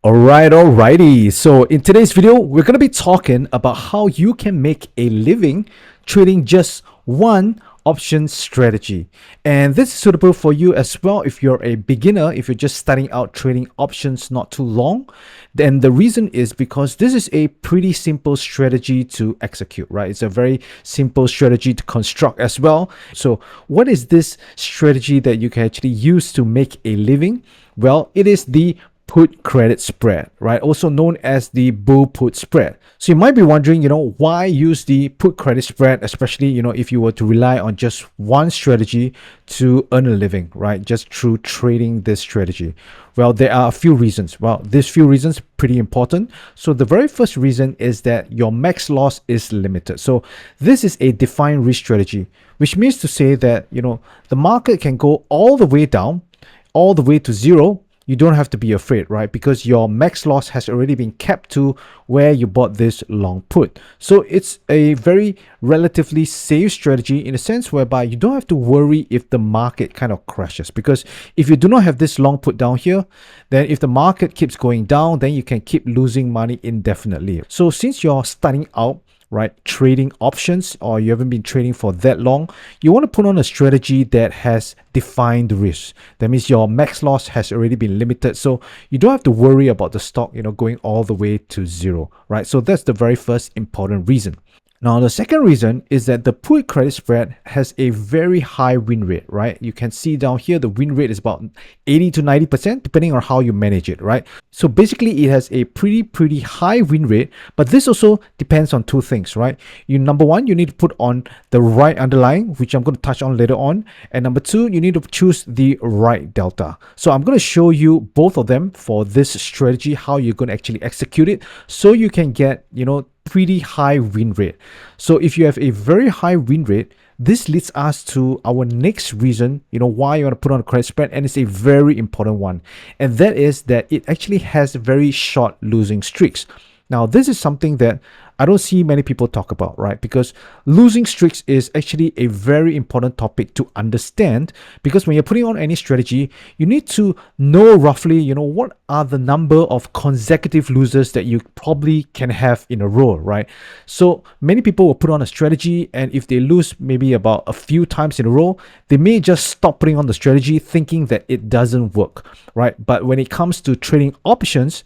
Alrighty. So in today's video, we're going to be talking about how you can make a living trading just one option strategy. And this is suitable for you as well if you're a beginner, if you're just starting out trading options not too long. Then the reason is because this is a pretty simple strategy to execute, right? It's a very simple strategy to construct as well. So what is this strategy that you can actually use to make a living? Well, it is the put credit spread, right? Also known as the bull put spread. So you might be wondering, why use the put credit spread, especially, if you were to rely on just one strategy to earn a living, right? Just through trading this strategy. Well, there are a few reasons. Well, these few reasons pretty important. So the very first reason is that your max loss is limited. So this is a defined risk strategy, which means to say that, the market can go all the way down, all the way to zero. You don't have to be afraid, right? Because your max loss has already been kept to where you bought this long put. So it's a very relatively safe strategy in a sense whereby you don't have to worry if the market kind of crashes. Because if you do not have this long put down here, then if the market keeps going down, then you can keep losing money indefinitely. So since you're starting out, right, trading options, or you haven't been trading for that long, you want to put on a strategy that has defined risk. That means your max loss has already been limited, so you don't have to worry about the stock going all the way to zero, right? So that's the very first important reason. Now, the second reason is that the put credit spread has a very high win rate, right? You can see down here, the win rate is about 80 to 90%, depending on how you manage it, right? So basically, it has a pretty high win rate, but this also depends on two things, right? Number one, you need to put on the right underlying, which I'm going to touch on later on. And number two, you need to choose the right delta. So I'm going to show you both of them for this strategy, how you're going to actually execute it, so you can get, pretty high win rate. So if you have a very high win rate, this leads us to our next reason, why you want to put on a credit spread, and it's a very important one. And that is that it actually has very short losing streaks. Now, this is something that I don't see many people talk about, right? Because losing streaks is actually a very important topic to understand, because when you're putting on any strategy, you need to know roughly, what are the number of consecutive losers that you probably can have in a row, right? So many people will put on a strategy, and if they lose maybe about a few times in a row, they may just stop putting on the strategy thinking that it doesn't work, right? But when it comes to trading options,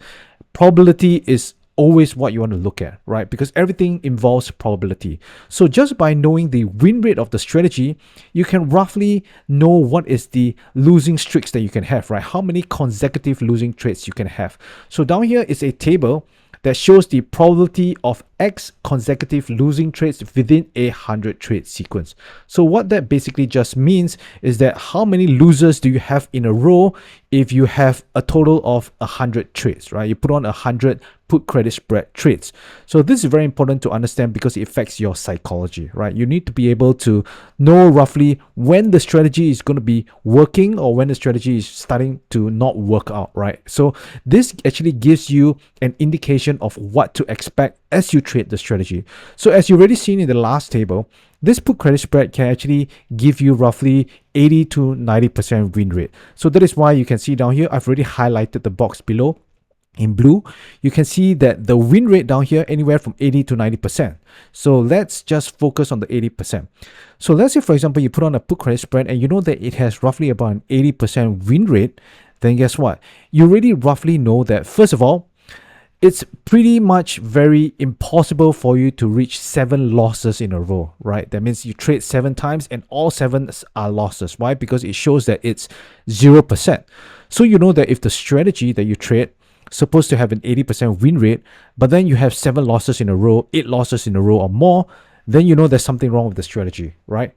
probability is always what you want to look at, right? Because everything involves probability. So just by knowing the win rate of the strategy, you can roughly know what is the losing streaks that you can have, right? How many consecutive losing trades you can have. So down here is a table that shows the probability of X consecutive losing trades within a 100 trade sequence. So what that basically just means is that how many losers do you have in a row if you have a total of 100 trades, right? You put on 100 put credit spread trades. So this is very important to understand because it affects your psychology, right? You need to be able to know roughly when the strategy is going to be working or when the strategy is starting to not work out, right? So this actually gives you an indication of what to expect as you trade the strategy. So as you've already seen in the last table, this put credit spread can actually give you roughly 80 to 90% win rate. So that is why you can see down here, I've already highlighted the box below in blue. You can see that the win rate down here anywhere from 80 to 90%. So let's just focus on the 80%. So let's say, for example, you put on a put credit spread and you know that it has roughly about an 80% win rate. Then guess what? You already roughly know that, first of all, it's pretty much very impossible for you to reach 7 losses in a row, right? That means you trade 7 times and all 7 are losses. Why? Because it shows that it's 0%. So you know that if the strategy that you trade supposed to have an 80% win rate, but then you have 7 losses in a row, 8 losses in a row or more, then you know there's something wrong with the strategy, right?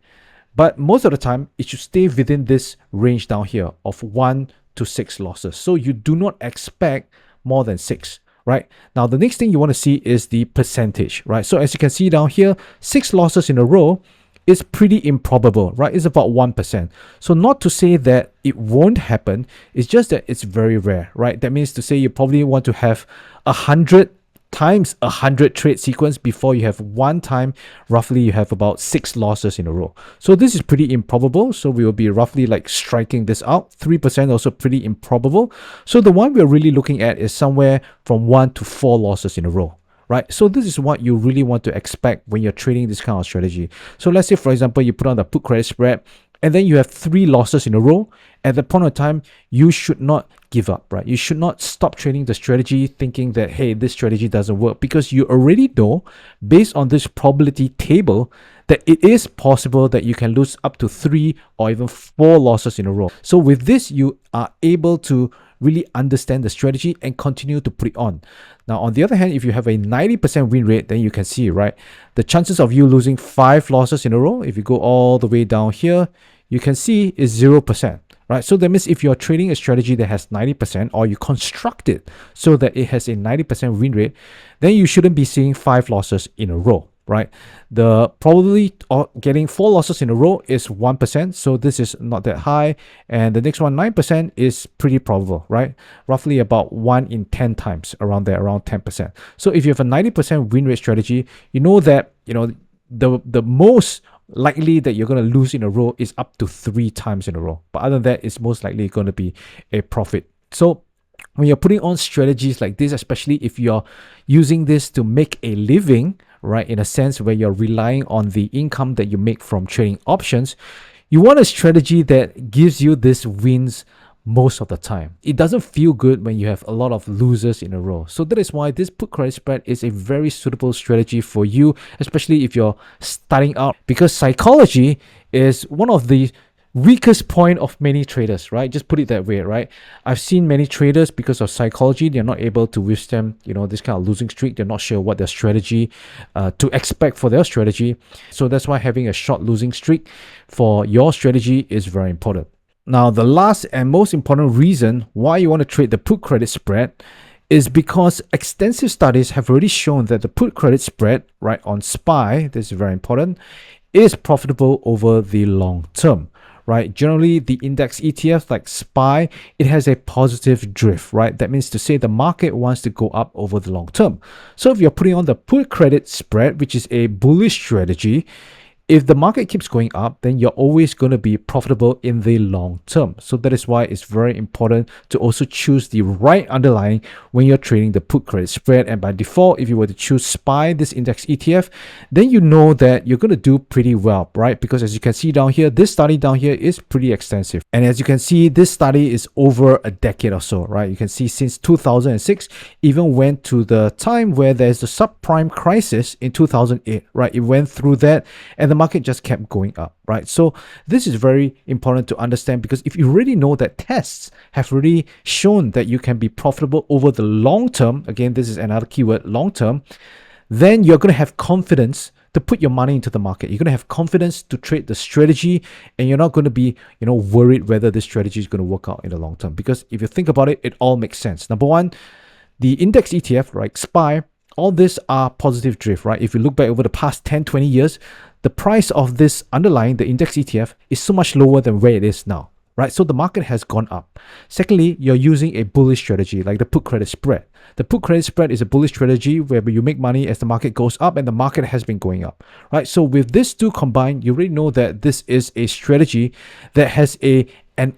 But most of the time, it should stay within this range down here of 1 to 6 losses. So you do not expect more than 6. Right now, the next thing you want to see is the percentage, right? So as you can see down here, 6 losses in a row is pretty improbable, right? It's about 1%. So not to say that it won't happen, it's just that it's very rare, right? That means to say you probably want to have 100 times 100 trade sequence before you have one time roughly you have about 6 losses in a row. So this is pretty improbable. So we will be roughly like striking this out. 3% also pretty improbable. So the one we're really looking at is somewhere from 1 to 4 losses in a row. Right, so this is what you really want to expect when you're trading this kind of strategy. So let's say, for example, you put on the put credit spread, and then you have 3 losses in a row. At that point of time, you should not give up, right? You should not stop trading the strategy thinking that, hey, this strategy doesn't work, because you already know, based on this probability table, that it is possible that you can lose up to 3 or even 4 losses in a row. So with this, you are able to really understand the strategy and continue to put it on. Now, on the other hand, if you have a 90% win rate, then you can see, right, the chances of you losing 5 losses in a row, if you go all the way down here, you can see is 0%. Right, so that means if you're trading a strategy that has 90%, or you construct it so that it has a 90% win rate, then you shouldn't be seeing 5 losses in a row. Right, the probability of getting 4 losses in a row is 1%, so this is not that high, and the next one, 9%, is pretty probable, right? Roughly about 1 in 10 times, around there, around 10%. So if you have a 90% win rate strategy, you know that the most likely that you're going to lose in a row is up to 3 times in a row, but other than that, it's most likely going to be a profit. So when you're putting on strategies like this, especially if you're using this to make a living, right, in a sense where you're relying on the income that you make from trading options, you want a strategy that gives you these wins most of the time. It doesn't feel good when you have a lot of losers in a row. So that is why this put credit spread is a very suitable strategy for you, especially if you're starting out, because psychology is one of the weakest point of many traders, right? Just put it that way, right? I've seen many traders, because of psychology, they're not able to withstand, this kind of losing streak. They're not sure what their strategy to expect for their strategy. So that's why having a short losing streak for your strategy is very important. Now, the last and most important reason why you want to trade the put credit spread is because extensive studies have already shown that the put credit spread, right, on SPY, this is very important, is profitable over the long term. Right, generally the index ETF like SPY, it has a positive drift, right? That means to say the market wants to go up over the long term. So if you're putting on the put credit spread, which is a bullish strategy, if the market keeps going up, then you're always going to be profitable in the long term. So that is why it's very important to also choose the right underlying when you're trading the put credit spread. And by default, if you were to choose SPY, this index ETF, then you know that you're going to do pretty well, right? Because as you can see down here, this study down here is pretty extensive. And as you can see, this study is over a decade or so, right? You can see since 2006, even went to the time where there's the subprime crisis in 2008, right? It went through that, and the market just kept going up, right? So this is very important to understand, because if you already know that tests have already shown that you can be profitable over the long term, again, this is another keyword, long term, then you're going to have confidence to put your money into the market. You're going to have confidence to trade the strategy, and you're not going to be, worried whether this strategy is going to work out in the long term. Because if you think about it, it all makes sense. Number one, the index ETF, right, SPY, all these are positive drift, right? If you look back over the past 10, 20 years, the price of this underlying, the index ETF, is so much lower than where it is now, right? So the market has gone up. Secondly, you're using a bullish strategy like the put credit spread. The put credit spread is a bullish strategy where you make money as the market goes up, and the market has been going up, right? So with these two combined, you already know that this is a strategy that has an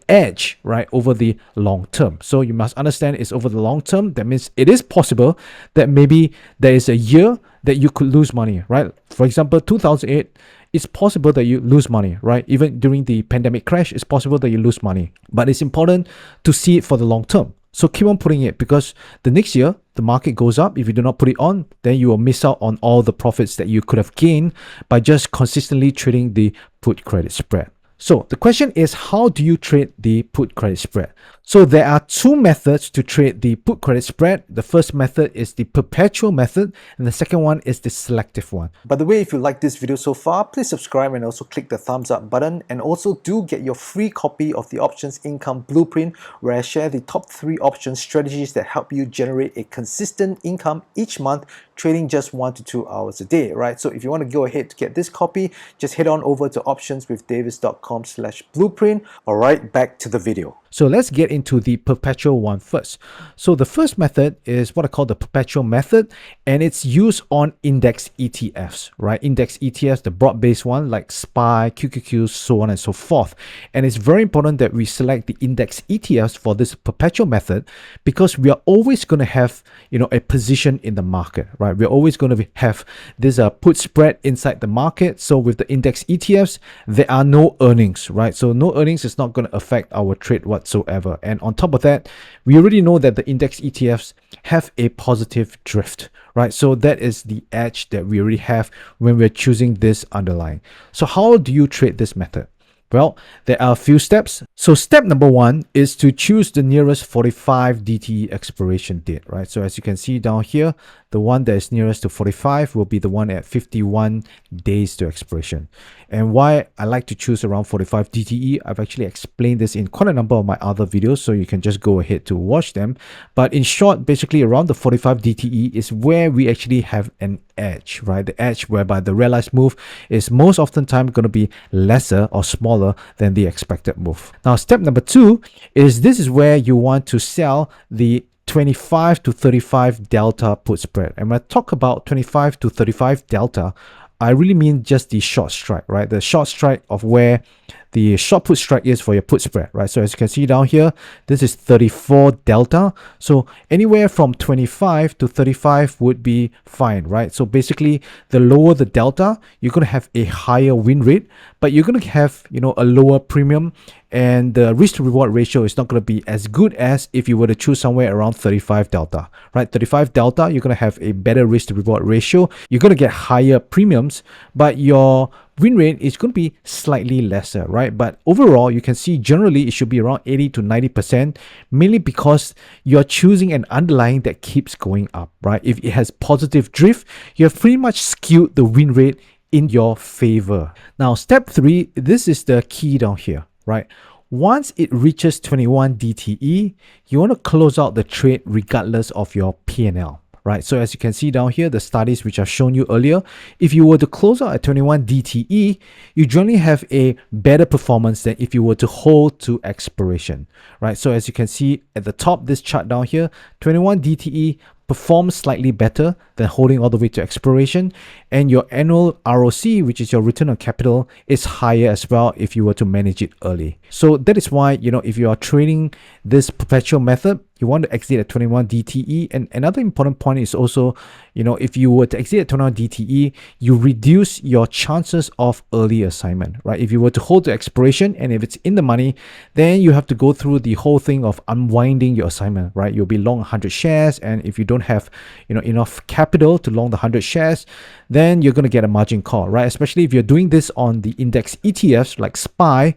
edge, right, over the long term. So you must understand it's over the long term. That means it is possible that maybe there is a year that you could lose money, right? For example, 2008, it's possible that you lose money, right? Even during the pandemic crash, it's possible that you lose money. But it's important to see it for the long term. So keep on putting it, because the next year, the market goes up. If you do not put it on, then you will miss out on all the profits that you could have gained by just consistently trading the put credit spread. So the question is, how do you trade the put credit spread? So there are two methods to trade the put credit spread. The first method is the perpetual method, and the second one is the selective one. By the way, if you like this video so far, please subscribe and also click the thumbs up button, and also do get your free copy of the Options Income Blueprint, where I share the top 3 option strategies that help you generate a consistent income each month, trading just 1 to 2 hours a day, right? So if you want to go ahead to get this copy, just head on over to optionswithdavis.com/blueprint. All right, back to the video. So let's get into the perpetual one first. So the first method is what I call the perpetual method, and it's used on index ETFs, right? Index ETFs, the broad-based one like SPY, QQQ, so on and so forth. And it's very important that we select the index ETFs for this perpetual method because we are always going to have, a position in the market, right? We're always going to have this put spread inside the market. So with the index ETFs, there are no earnings, right? So no earnings is not going to affect our trade whatsoever. And on top of that, we already know that the index ETFs have a positive drift, right? So that is the edge that we already have when we're choosing this underlying. So how do you trade this method? Well, there are a few steps. So step number one is to choose the nearest 45 DTE expiration date, right? So as you can see down here, the one that is nearest to 45 will be the one at 51 days to expiration. And why I like to choose around 45 DTE, I've actually explained this in quite a number of my other videos, so you can just go ahead to watch them. But in short, basically around the 45 DTE is where we actually have an edge, right? The edge whereby the realized move is most often time going to be lesser or smaller than the expected move. Now, step number two is this is where you want to sell the 25 to 35 delta put spread. And when I talk about 25 to 35 delta, I really mean just the short strike, right? The short strike of where the short put strike is for your put spread, right? So as you can see down here, this is 34 delta. So anywhere from 25 to 35 would be fine, right? So basically, the lower the delta, you're going to have a higher win rate, but you're going to have, a lower premium, and the risk to reward ratio is not going to be as good as if you were to choose somewhere around 35 delta, right? 35 delta, you're going to have a better risk to reward ratio. You're going to get higher premiums, but your win rate is going to be slightly lesser, right? But overall, you can see generally it should be around 80 to 90%, mainly because you're choosing an underlying that keeps going up, right? If it has positive drift, you have pretty much skewed the win rate in your favor. Now, step three, this is the key down here, right? Once it reaches 21 DTE, you want to close out the trade regardless of your P&L. Right, so as you can see down here, the studies which I've shown you earlier, if you were to close out at 21 DTE, you generally have a better performance than if you were to hold to expiration, right? So as you can see at the top, this chart down here, 21 DTE performs slightly better than holding all the way to expiration, and your annual ROC, which is your return on capital, is higher as well if you were to manage it early. So that is why, if you are trading this perpetual method, you want to exit at 21 DTE. And another important point is also, if you were to exit at 21 DTE, you reduce your chances of early assignment, right? If you were to hold the expiration and if it's in the money, then you have to go through the whole thing of unwinding your assignment, right? You'll be long 100 shares. And if you don't have, enough capital to long the 100 shares, then you're going to get a margin call, right? Especially if you're doing this on the index ETFs like SPY.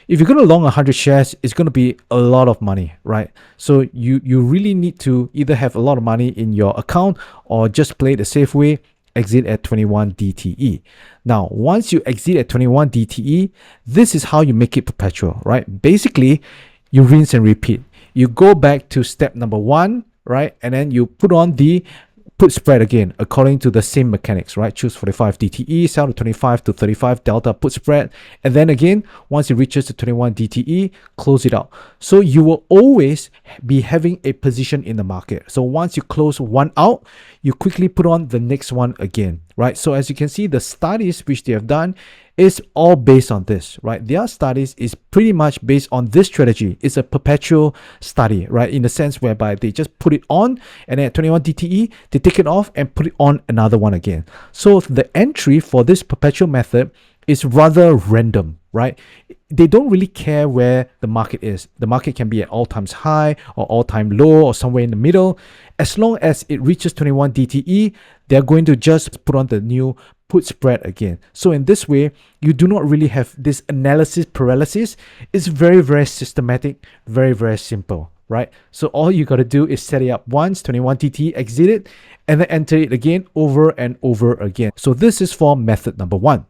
If you're going to long 100 shares, it's going to be a lot of money, right? So you really need to either have a lot of money in your account or just play the safe way, exit at 21 DTE. Now, once you exit at 21 DTE, this is how you make it perpetual, right? Basically, you rinse and repeat. You go back to step number one, right? And then you put on the put spread again according to the same mechanics, right? Choose 45 DTE, sell to 25 to 35 delta put spread, and then again, once it reaches to 21 DTE, close it out. So you will always be having a position in the market. So once you close one out, you quickly put on the next one again, right? So as you can see, the studies which they have done is all based on this, right? Their studies is pretty much based on this strategy. It's a perpetual study, right? In the sense whereby they just put it on and then at 21 DTE, they take it off and put it on another one again. So the entry for this perpetual method is rather random, right? They don't really care where the market is. The market can be at all times high or all time low or somewhere in the middle. As long as it reaches 21 DTE, they're going to just put on the new put spread again. So in this way, you do not really have this analysis paralysis. It's very, very systematic, very, very simple, right? So all you got to do is set it up once, 21 DTE, exit it, and then enter it again over and over again. So this is for method number one.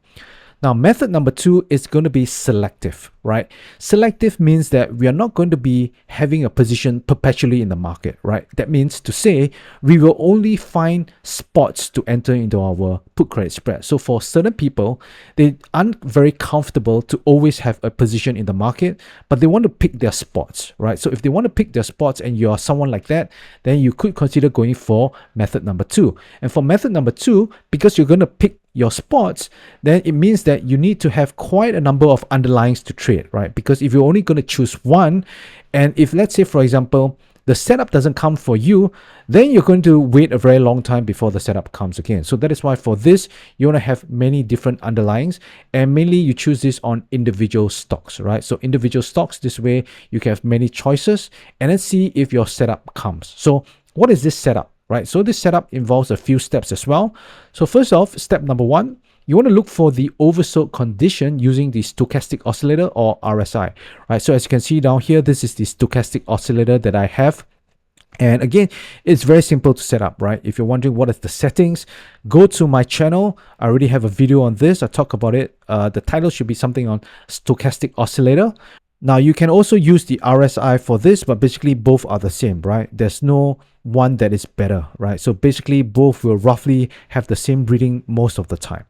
Now, method number two is going to be selective, right? Selective means that we are not going to be having a position perpetually in the market, right? That means to say we will only find spots to enter into our put credit spread. So for certain people, they aren't very comfortable to always have a position in the market, but they want to pick their spots, right? So if they want to pick their spots and you are someone like that, then you could consider going for method number two. And for method number two, because you're going to pick your spots, then it means that you need to have quite a number of underlyings to trade, right? Because if you're only going to choose one, and if let's say, for example, the setup doesn't come for you, then you're going to wait a very long time before the setup comes again. So that is why for this, you want to have many different underlyings, and mainly you choose this on individual stocks, right? So individual stocks, this way you can have many choices and then see if your setup comes. So what is this setup? Right, so this setup involves a few steps as well. So first off, step number one, you want to look for the oversold condition using the stochastic oscillator or RSI. Right, so as you can see down here, this is the stochastic oscillator that I have. And again, it's very simple to set up, right? If you're wondering what is the settings, go to my channel. I already have a video on this. I talk about it. The title should be something on stochastic oscillator. Now, you can also use the RSI for this, but basically both are the same, right? There's no one that is better, right? So basically both will roughly have the same reading most of the time.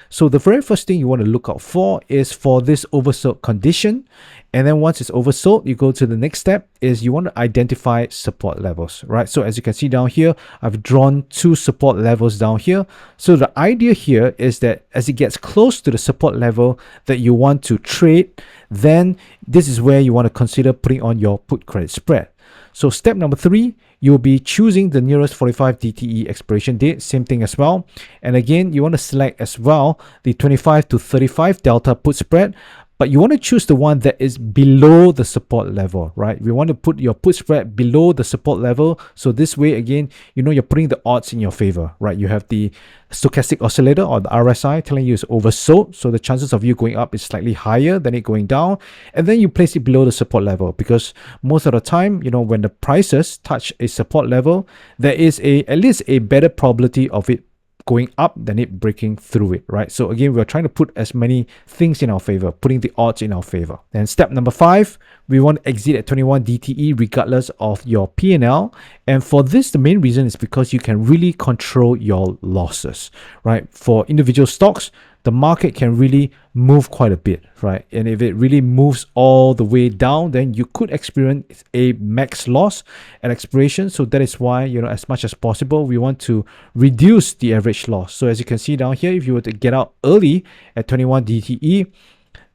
So the very first thing you want to look out for is for this oversold condition. And then once it's oversold, you go to the next step is you want to identify support levels, right? So as you can see down here, I've drawn two support levels down here. So the idea here is that as it gets close to the support level that you want to trade, then this is where you want to consider putting on your put credit spread. So step number three, you'll be choosing the nearest 45 DTE expiration date, same thing as well. And again, you want to select as well the 25 to 35 delta put spread, but you want to choose the one that is below the support level, right? We want to put your put spread below the support level. So this way, again, you know, you're putting the odds in your favor, right? You have the stochastic oscillator or the RSI telling you it's oversold. So the chances of you going up is slightly higher than it going down. And then you place it below the support level because most of the time, you know, when the prices touch a support level, there is at least a better probability of it going up than it breaking through it, right? So again, we're trying to put as many things in our favor, putting the odds in our favor. Then step number 5, we want to exit at 21 DTE regardless of your P&L. And for this, the main reason is because you can really control your losses, right? For individual stocks, the market can really move quite a bit, right? And if it really moves all the way down, then you could experience a max loss at expiration. So that is why, you know, as much as possible, we want to reduce the average loss. So as you can see down here, if you were to get out early at 21 DTE,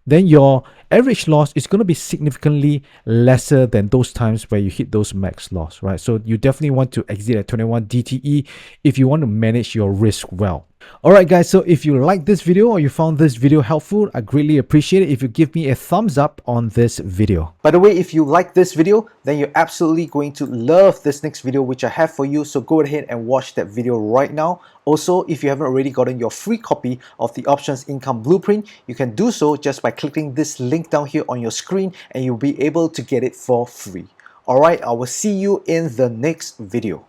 then your average loss is going to be significantly lesser than those times where you hit those max loss, right? So you definitely want to exit at 21 DTE if you want to manage your risk well. Alright guys, so if you like this video or you found this video helpful, I greatly appreciate it if you give me a thumbs up on this video. By the way, if you like this video, then you're absolutely going to love this next video which I have for you, so go ahead and watch that video right now. Also, if you haven't already gotten your free copy of the Options Income Blueprint, you can do so just by clicking this link down here on your screen and you'll be able to get it for free. Alright, I will see you in the next video.